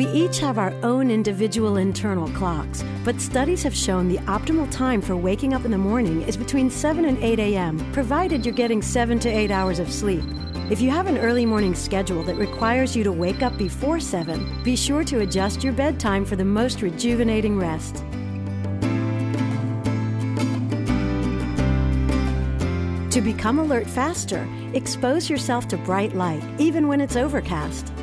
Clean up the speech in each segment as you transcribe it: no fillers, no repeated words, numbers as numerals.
We each have our own individual internal clocks, but studies have shown the optimal time for waking up in the morning is between 7 and 8 a.m., provided you're getting 7 to 8 hours of sleep. If you have an early morning schedule that requires you to wake up before 7, be sure to adjust your bedtime for the most rejuvenating rest. To become alert faster, expose yourself to bright light, even when it's overcast.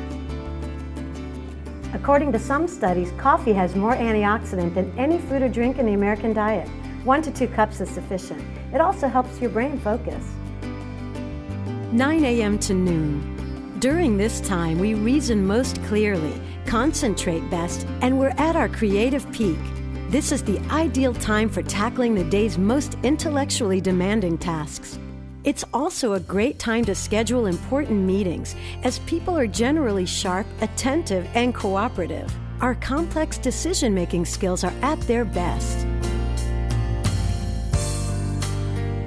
According to some studies, coffee has more antioxidant than any food or drink in the American diet. 1 to 2 cups is sufficient. It also helps your brain focus. 9 a.m. to noon. During this time, we reason most clearly, concentrate best, and we're at our creative peak. This is the ideal time for tackling the day's most intellectually demanding tasks. It's also a great time to schedule important meetings, as people are generally sharp, attentive, and cooperative. Our complex decision-making skills are at their best.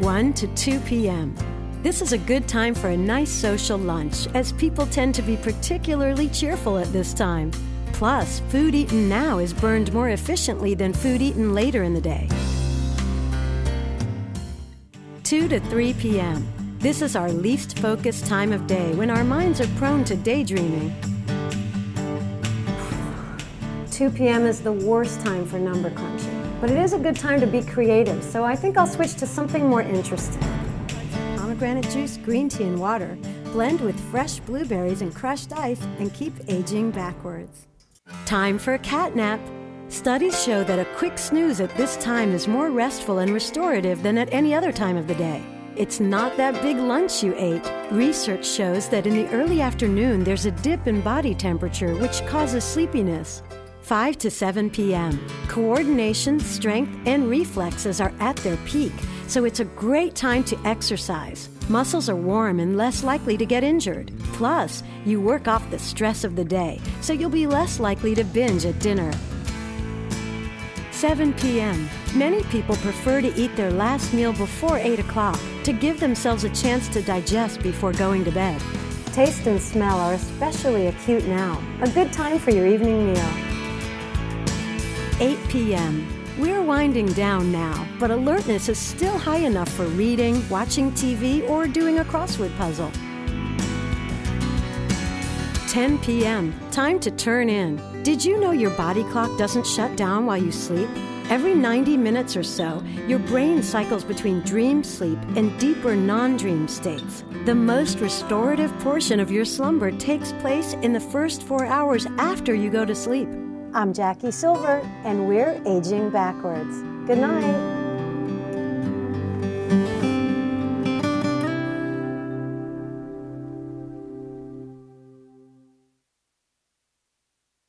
1 to 2 p.m. This is a good time for a nice social lunch, as people tend to be particularly cheerful at this time. Plus, food eaten now is burned more efficiently than food eaten later in the day. 2 to 3 p.m. This is our least focused time of day when our minds are prone to daydreaming. 2 p.m. is the worst time for number crunching, but it is a good time to be creative, so I think I'll switch to something more interesting. Pomegranate juice, green tea, and water. Blend with fresh blueberries and crushed ice and keep aging backwards. Time for a cat nap. Studies show that a quick snooze at this time is more restful and restorative than at any other time of the day. It's not that big lunch you ate. Research shows that in the early afternoon, there's a dip in body temperature, which causes sleepiness. 5 to 7 p.m. Coordination, strength, and reflexes are at their peak, so it's a great time to exercise. Muscles are warm and less likely to get injured. Plus, you work off the stress of the day, so you'll be less likely to binge at dinner. 7 p.m. Many people prefer to eat their last meal before 8 o'clock to give themselves a chance to digest before going to bed. Taste and smell are especially acute now. A good time for your evening meal. 8 p.m. We're winding down now, but alertness is still high enough for reading, watching TV, or doing a crossword puzzle. 10 p.m. Time to turn in. Did you know your body clock doesn't shut down while you sleep? Every 90 minutes or so, your brain cycles between dream sleep and deeper non-dream states. The most restorative portion of your slumber takes place in the first 4 hours after you go to sleep. I'm Jackie Silver, and we're aging backwards. Good night.